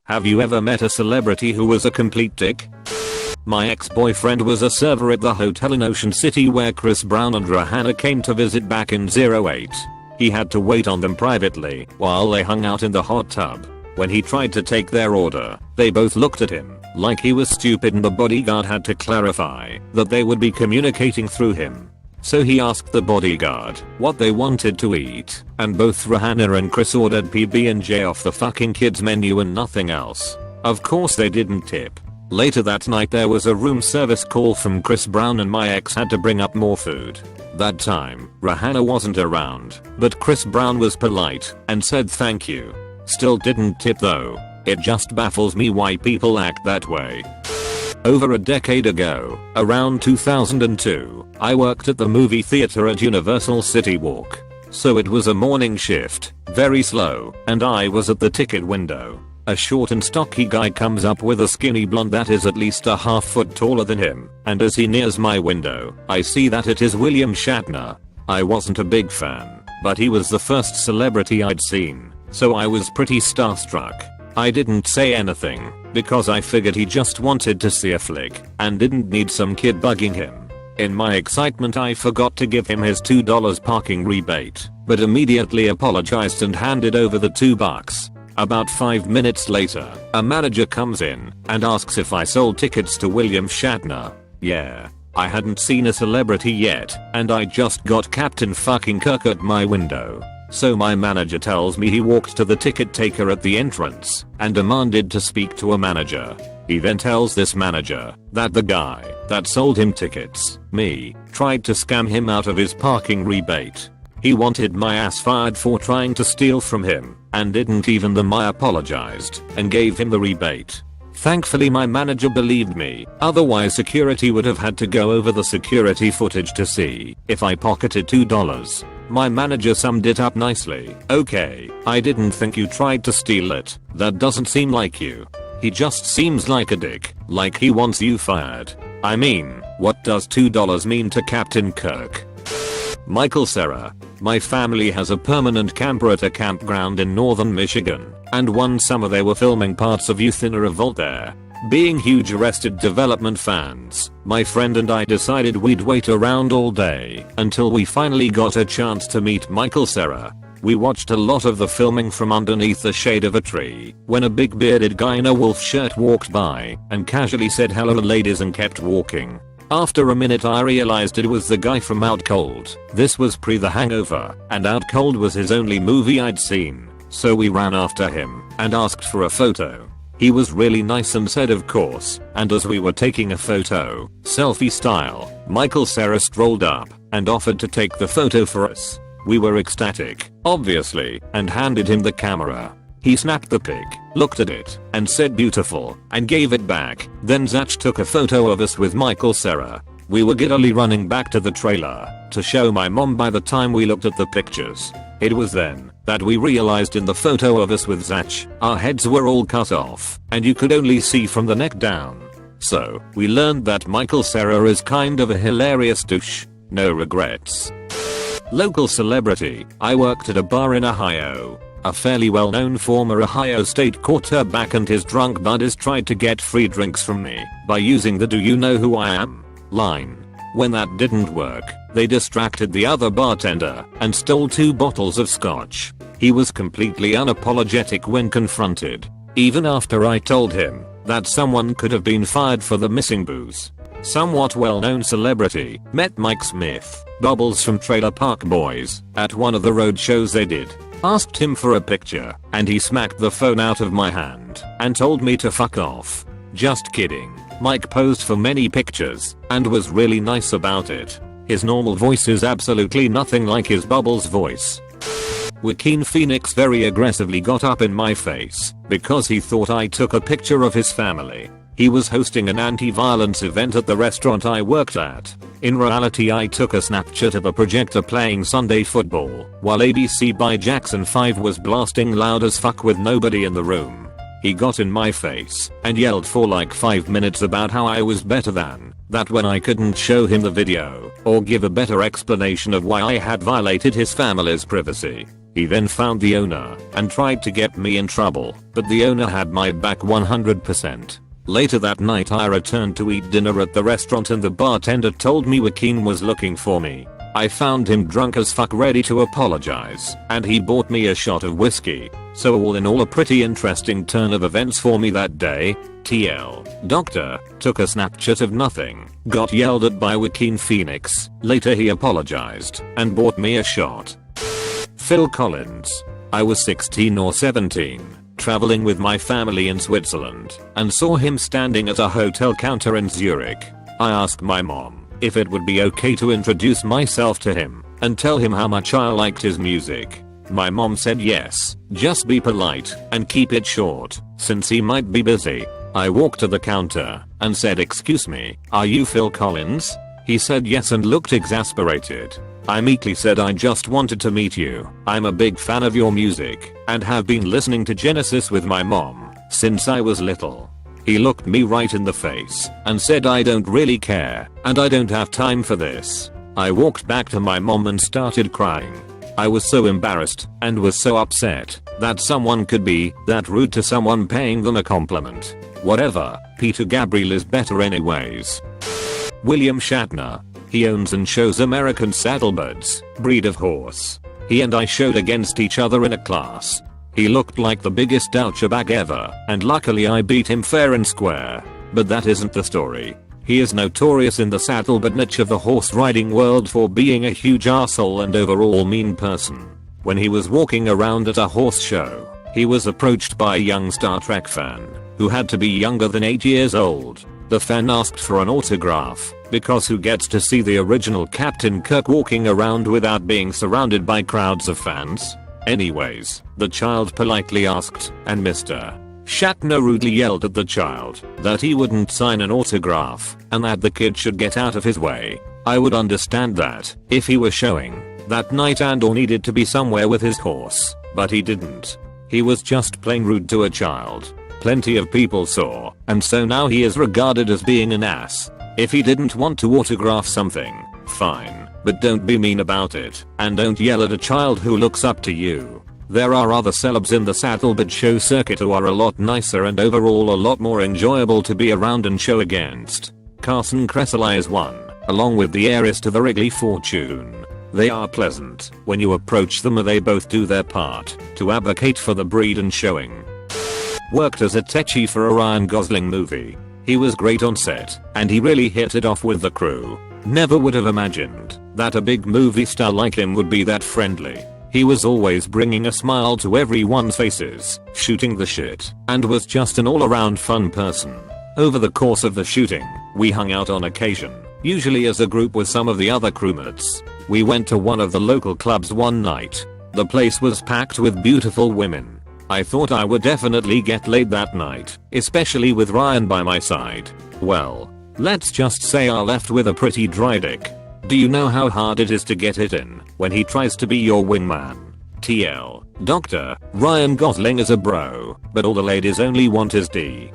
Have you ever met a celebrity who was a complete dick? My ex-boyfriend was a server at the hotel in Ocean City where Chris Brown and Rihanna came to visit back in '08. He had to wait on them privately while they hung out in the hot tub. When he tried to take their order, they both looked at him like he was stupid, and the bodyguard had to clarify that they would be communicating through him. So he asked the bodyguard what they wanted to eat, and both Rihanna and Chris ordered PB&J off the fucking kids menu and nothing else. Of course they didn't tip. Later that night there was a room service call from Chris Brown and my ex had to bring up more food. That time, Rihanna wasn't around, but Chris Brown was polite and said thank you. Still didn't tip though. It just baffles me why people act that way. Over a decade ago, around 2002, I worked at the movie theater at Universal City Walk. So it was a morning shift, very slow, and I was at the ticket window. A short and stocky guy comes up with a skinny blonde that is at least a half foot taller than him, and as he nears my window, I see that it is William Shatner. I wasn't a big fan, but he was the first celebrity I'd seen, so I was pretty starstruck. I didn't say anything, because I figured he just wanted to see a flick, and didn't need some kid bugging him. In my excitement I forgot to give him his $2 parking rebate, but immediately apologized and handed over the $2. About 5 minutes later, a manager comes in and asks if I sold tickets to William Shatner. Yeah. I hadn't seen a celebrity yet, and I just got Captain fucking Kirk at my window. So my manager tells me he walked to the ticket taker at the entrance and demanded to speak to a manager. He then tells this manager that the guy that sold him tickets, me, tried to scam him out of his parking rebate. He wanted my ass fired for trying to steal from him, and didn't even then I apologized and gave him the rebate. Thankfully my manager believed me, otherwise security would have had to go over the security footage to see if I pocketed $2. My manager summed it up nicely. Okay, I didn't think you tried to steal it. That doesn't seem like you. He just seems like a dick, like he wants you fired. I mean, what does $2 mean to Captain Kirk? Michael Cera. My family has a permanent camper at a campground in northern Michigan, and one summer they were filming parts of Youth in a Revolt there. Being huge Arrested Development fans, my friend and I decided we'd wait around all day until we finally got a chance to meet Michael Cera. We watched a lot of the filming from underneath the shade of a tree when a big bearded guy in a wolf shirt walked by and casually said hello ladies and kept walking. After a minute I realized it was the guy from Out Cold. This was pre The Hangover, and Out Cold was his only movie I'd seen, so we ran after him and asked for a photo. He was really nice and said of course, and as we were taking a photo, selfie style, Michael Cera strolled up and offered to take the photo for us. We were ecstatic, obviously, and handed him the camera. He snapped the pic, looked at it, and said beautiful, and gave it back. Then Zach took a photo of us with Michael Cera. We were giddily running back to the trailer to show my mom by the time we looked at the pictures. It was then that we realized in the photo of us with Zach, our heads were all cut off, and you could only see from the neck down. So, we learned that Michael Cera is kind of a hilarious douche. No regrets. Local celebrity. I worked at a bar in Ohio. A fairly well-known former Ohio State quarterback and his drunk buddies tried to get free drinks from me by using the "Do you know who I am?" line. When that didn't work, they distracted the other bartender and stole 2 bottles of scotch. He was completely unapologetic when confronted, even after I told him that someone could have been fired for the missing booze. Somewhat well-known celebrity. Met Mike Smith, Bubbles from Trailer Park Boys, at one of the road shows they did. Asked him for a picture, and he smacked the phone out of my hand and told me to fuck off. Just kidding. Mike posed for many pictures and was really nice about it. His normal voice is absolutely nothing like his Bubbles voice. Joaquin Phoenix very aggressively got up in my face because he thought I took a picture of his family. He was hosting an anti-violence event at the restaurant I worked at. In reality I took a Snapchat of a projector playing Sunday football while ABC by Jackson 5 was blasting loud as fuck with nobody in the room. He got in my face and yelled for like 5 minutes about how I was better than that when I couldn't show him the video or give a better explanation of why I had violated his family's privacy. He then found the owner and tried to get me in trouble, but the owner had my back 100%. Later that night I returned to eat dinner at the restaurant and the bartender told me Joaquin was looking for me. I found him drunk as fuck ready to apologize, and he bought me a shot of whiskey. So all in all a pretty interesting turn of events for me that day. TL. Doctor took a Snapchat of nothing, got yelled at by Joaquin Phoenix, later he apologized and bought me a shot. Phil Collins. I was 16 or 17, traveling with my family in Switzerland, and saw him standing at a hotel counter in Zurich. I asked my mom if it would be okay to introduce myself to him and tell him how much I liked his music. My mom said yes, just be polite and keep it short, since he might be busy. I walked to the counter and said, "Excuse me, are you Phil Collins?" He said yes and looked exasperated. I meekly said, "I just wanted to meet you. I'm a big fan of your music and have been listening to Genesis with my mom since I was little." He looked me right in the face and said, "I don't really care and I don't have time for this." I walked back to my mom and started crying. I was so embarrassed and was so upset that someone could be that rude to someone paying them a compliment. Whatever, Peter Gabriel is better anyways. William Shatner. He owns and shows American Saddlebirds, breed of horse. He and I showed against each other in a class. He looked like the biggest douchebag ever, and luckily I beat him fair and square. But that isn't the story. He is notorious in the saddlebird niche of the horse riding world for being a huge arsehole and overall mean person. When he was walking around at a horse show, he was approached by a young Star Trek fan, who had to be younger than 8 years old. The fan asked for an autograph, because who gets to see the original Captain Kirk walking around without being surrounded by crowds of fans? Anyways, the child politely asked, and Mr. Shatner rudely yelled at the child that he wouldn't sign an autograph and that the kid should get out of his way. I would understand that if he were showing that night and or needed to be somewhere with his horse, but he didn't. He was just plain rude to a child. Plenty of people saw, and so now he is regarded as being an ass. If he didn't want to autograph something, fine, but don't be mean about it, and don't yell at a child who looks up to you. There are other celebs in the saddlebird show circuit who are a lot nicer and overall a lot more enjoyable to be around and show against. Carson Kressley is one, along with the heiress to the Wrigley fortune. They are pleasant when you approach them, and they both do their part to advocate for the breed and showing. Worked as a techie for a Ryan Gosling movie. He was great on set, and he really hit it off with the crew. Never would have imagined that a big movie star like him would be that friendly. He was always bringing a smile to everyone's faces, shooting the shit, and was just an all-around fun person. Over the course of the shooting, we hung out on occasion, usually as a group with some of the other crewmates. We went to one of the local clubs one night. The place was packed with beautiful women. I thought I would definitely get laid that night, especially with Ryan by my side. Well, let's just say I left with a pretty dry dick. Do you know how hard it is to get it in when he tries to be your wingman? TL. Doctor, Ryan Gosling is a bro, but all the ladies only want his D.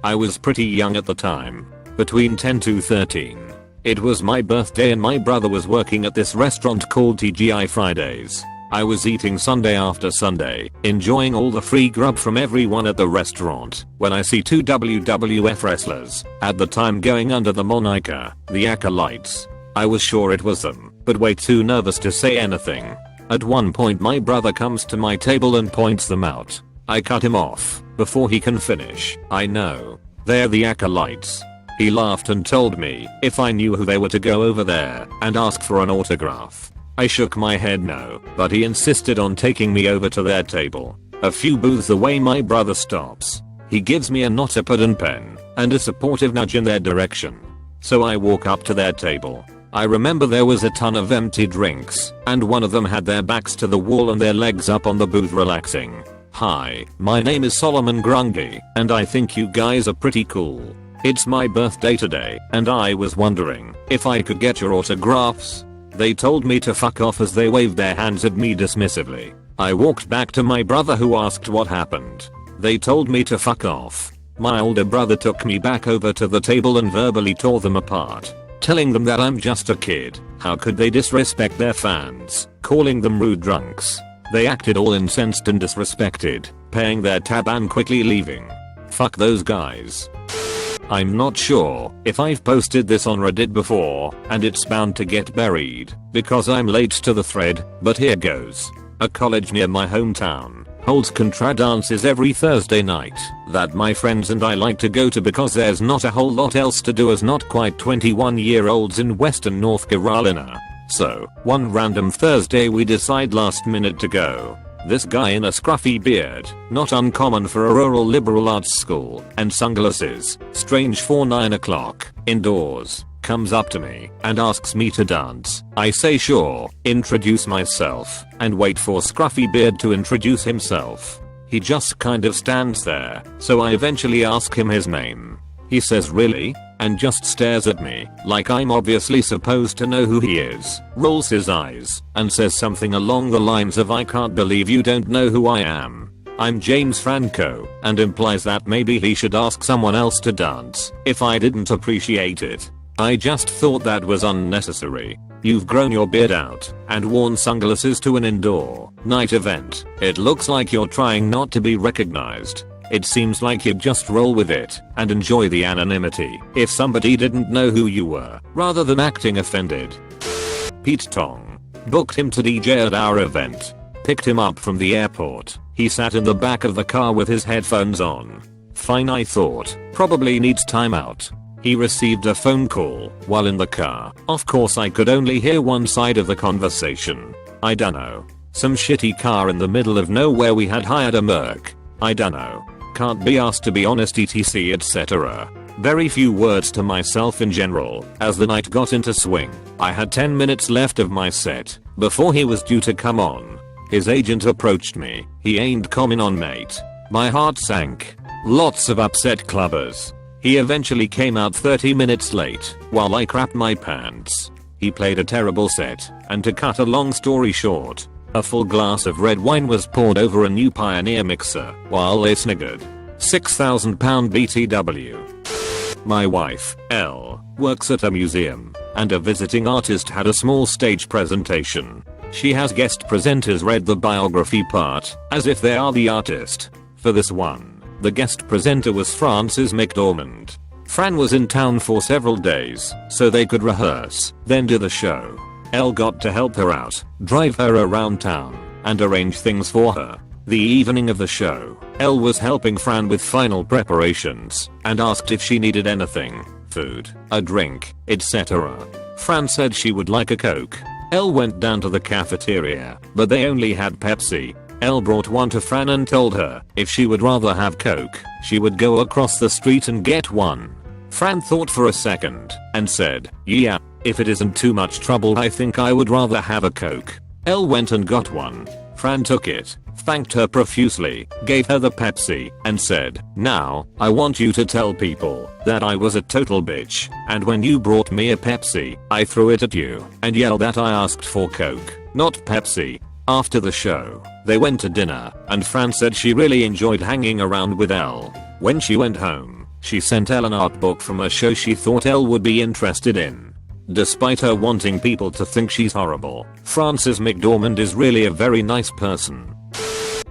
I was pretty young at the time, between 10 to 13. It was my birthday and my brother was working at this restaurant called TGI Fridays. I was eating Sunday after Sunday, enjoying all the free grub from everyone at the restaurant, when I see two WWF wrestlers, at the time going under the moniker, the Acolytes. I was sure it was them, but way too nervous to say anything. At one point my brother comes to my table and points them out. I cut him off, before he can finish. I know. They're the Acolytes. He laughed and told me if I knew who they were to go over there and ask for an autograph. I shook my head no, but he insisted on taking me over to their table. A few booths away my brother stops. He gives me a notepad and pen, and a supportive nudge in their direction. So I walk up to their table. I remember there was a ton of empty drinks, and one of them had their backs to the wall and their legs up on the booth relaxing. "Hi, my name is Solomon Grundy, and I think you guys are pretty cool. It's my birthday today, and I was wondering if I could get your autographs." They told me to fuck off as they waved their hands at me dismissively. I walked back to my brother who asked what happened. They told me to fuck off. My older brother took me back over to the table and verbally tore them apart, telling them that I'm just a kid. How could they disrespect their fans, calling them rude drunks. They acted all incensed and disrespected, paying their tab and quickly leaving. Fuck those guys. I'm not sure if I've posted this on Reddit before, and it's bound to get buried because I'm late to the thread, but here goes. A college near my hometown holds contra dances every Thursday night that my friends and I like to go to because there's not a whole lot else to do as not quite 21-year-olds in Western North Carolina. So, one random Thursday we decide last minute to go. This guy in a scruffy beard, not uncommon for a rural liberal arts school, and sunglasses, strange for 9 o'clock, indoors, comes up to me and asks me to dance. I say sure, introduce myself, and wait for scruffy beard to introduce himself. He just kind of stands there, so I eventually ask him his name. He says really? And just stares at me like I'm obviously supposed to know who he is, rolls his eyes, and says something along the lines of I can't believe you don't know who I am. I'm James Franco, and implies that maybe he should ask someone else to dance if I didn't appreciate it. I just thought that was unnecessary. You've grown your beard out and worn sunglasses to an indoor night event. It looks like you're trying not to be recognized. It seems like you'd just roll with it and enjoy the anonymity if somebody didn't know who you were, rather than acting offended. Pete Tong. Booked him to DJ at our event. Picked him up from the airport. He sat in the back of the car with his headphones on. Fine, I thought. Probably needs time out. He received a phone call while in the car. Of course I could only hear one side of the conversation. I dunno. Some shitty car in the middle of nowhere we had hired a Merc. I dunno. Can't be asked to be honest etc etc. Very few words to myself in general as the night got into swing. I had 10 minutes left of my set before he was due to come on. His agent approached me. He ain't coming on mate. My heart sank. Lots of upset clubbers. He eventually came out 30 minutes late while I crapped my pants. He played a terrible set, and to cut a long story short, a full glass of red wine was poured over a new Pioneer mixer while they sniggered. £6,000 BTW. My wife, Elle, works at a museum, and a visiting artist had a small stage presentation. She has guest presenters read the biography part, as if they are the artist. For this one, the guest presenter was Frances McDormand. Fran was in town for several days, so they could rehearse, then do the show. Elle got to help her out, drive her around town, and arrange things for her. The evening of the show, Elle was helping Fran with final preparations, and asked if she needed anything, food, a drink, etc. Fran said she would like a Coke. Elle went down to the cafeteria, but they only had Pepsi. Elle brought one to Fran and told her if she would rather have Coke, she would go across the street and get one. Fran thought for a second, and said, yeah. If it isn't too much trouble I think I would rather have a Coke. Elle went and got one. Fran took it, thanked her profusely, gave her the Pepsi, and said, now, I want you to tell people that I was a total bitch, and when you brought me a Pepsi, I threw it at you, and yelled that I asked for Coke, not Pepsi. After the show, they went to dinner, and Fran said she really enjoyed hanging around with Elle. When she went home, she sent Elle an art book from a show she thought Elle would be interested in. Despite her wanting people to think she's horrible, Frances McDormand is really a very nice person.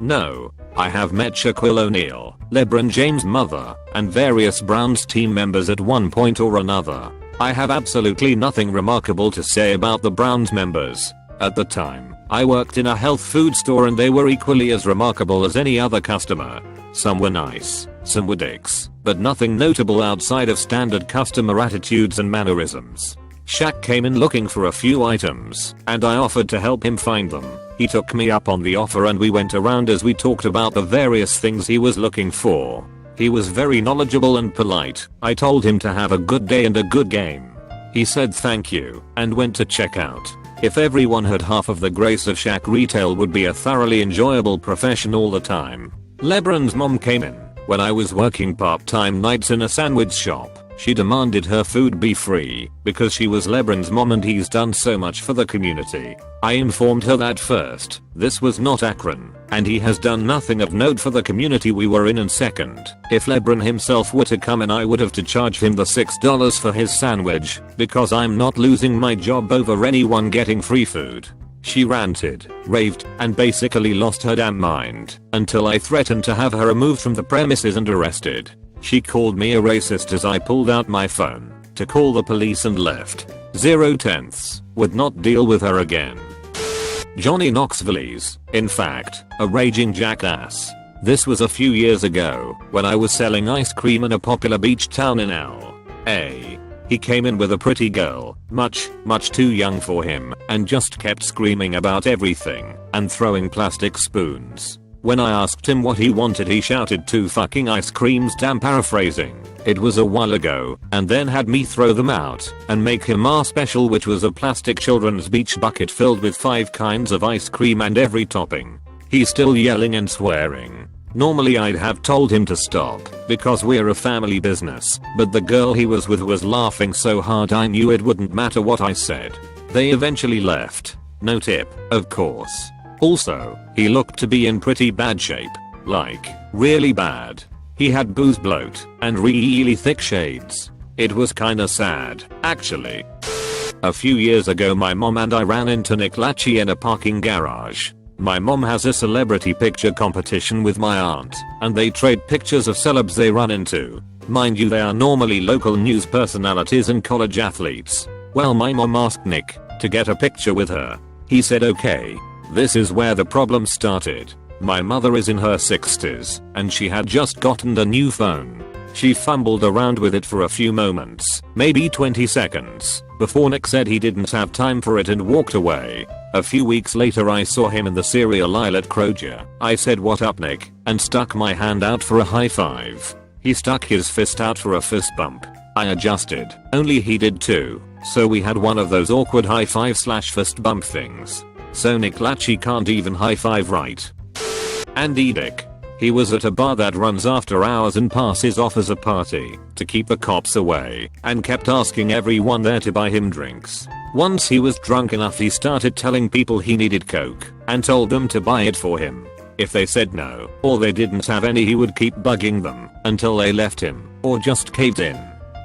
No, I have met Shaquille O'Neal, LeBron James' mother, and various Browns team members at one point or another. I have absolutely nothing remarkable to say about the Browns members. At the time, I worked in a health food store and they were equally as remarkable as any other customer. Some were nice, some were dicks, but nothing notable outside of standard customer attitudes and mannerisms. Shaq came in looking for a few items, and I offered to help him find them. He took me up on the offer and we went around as we talked about the various things he was looking for. He was very knowledgeable and polite. I told him to have a good day and a good game. He said thank you, and went to check out. If everyone had half of the grace of Shaq, retail would be a thoroughly enjoyable profession all the time. LeBron's mom came in when I was working part-time nights in a sandwich shop. She demanded her food be free because she was LeBron's mom and he's done so much for the community. I informed her that first, this was not Akron, and he has done nothing of note for the community we were in, and second, if LeBron himself were to come in I would have to charge him the $6 for his sandwich because I'm not losing my job over anyone getting free food. She ranted, raved, and basically lost her damn mind until I threatened to have her removed from the premises and arrested. She called me a racist as I pulled out my phone to call the police and left. 0/10. Would not deal with her again. Johnny Knoxville's, in fact, a raging jackass. This was a few years ago when I was selling ice cream in a popular beach town in LA. He came in with a pretty girl, much too young for him, and just kept screaming about everything and throwing plastic spoons. When I asked him what he wanted, he shouted 2 fucking ice creams, damn paraphrasing. It was a while ago, and then had me throw them out and make him our special, which was a plastic children's beach bucket filled with 5 kinds of ice cream and every topping. He's still yelling and swearing. Normally I'd have told him to stop because we're a family business, but the girl he was with was laughing so hard I knew it wouldn't matter what I said. They eventually left. No tip, of course. Also, he looked to be in pretty bad shape. Like, really bad. He had booze bloat and really thick shades. It was kinda sad, actually. A few years ago my mom and I ran into Nick Lachey in a parking garage. My mom has a celebrity picture competition with my aunt, and they trade pictures of celebs they run into. Mind you, they are normally local news personalities and college athletes. Well, my mom asked Nick to get a picture with her. He said okay. This is where the problem started. My mother is in her 60s, and she had just gotten a new phone. She fumbled around with it for a few moments, maybe 20 seconds, before Nick said he didn't have time for it and walked away. A few weeks later I saw him in the cereal aisle at Kroger. I said, "What up, Nick?" and stuck my hand out for a high five. He stuck his fist out for a fist bump. I adjusted, only he did too, so we had one of those awkward high five / fist bump things. So Nick Lachey can't even high five, right? Andy Dick. He was at a bar that runs after hours and passes off as a party to keep the cops away, and kept asking everyone there to buy him drinks. Once he was drunk enough, he started telling people he needed coke and told them to buy it for him. If they said no, or they didn't have any, he would keep bugging them until they left him or just caved in.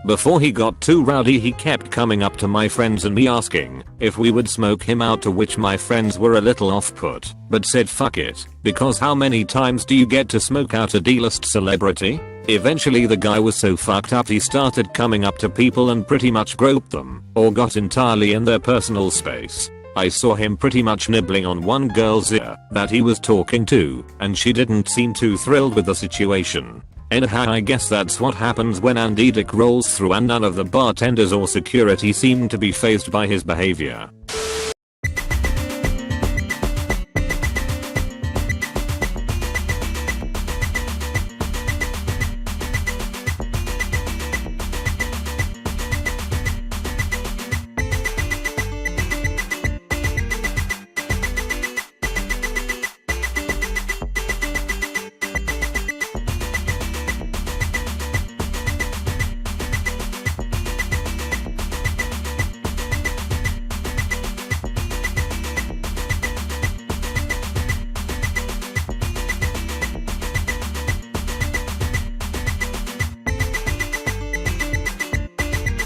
Before he got too rowdy, he kept coming up to my friends and me asking if we would smoke him out, to which my friends were a little off put, but said fuck it, because how many times do you get to smoke out a D-list celebrity? Eventually the guy was so fucked up he started coming up to people and pretty much groped them, or got entirely in their personal space. I saw him pretty much nibbling on one girl's ear that he was talking to, and she didn't seem too thrilled with the situation. Anyhow, I guess that's what happens when Andy Dick rolls through and none of the bartenders or security seem to be fazed by his behavior.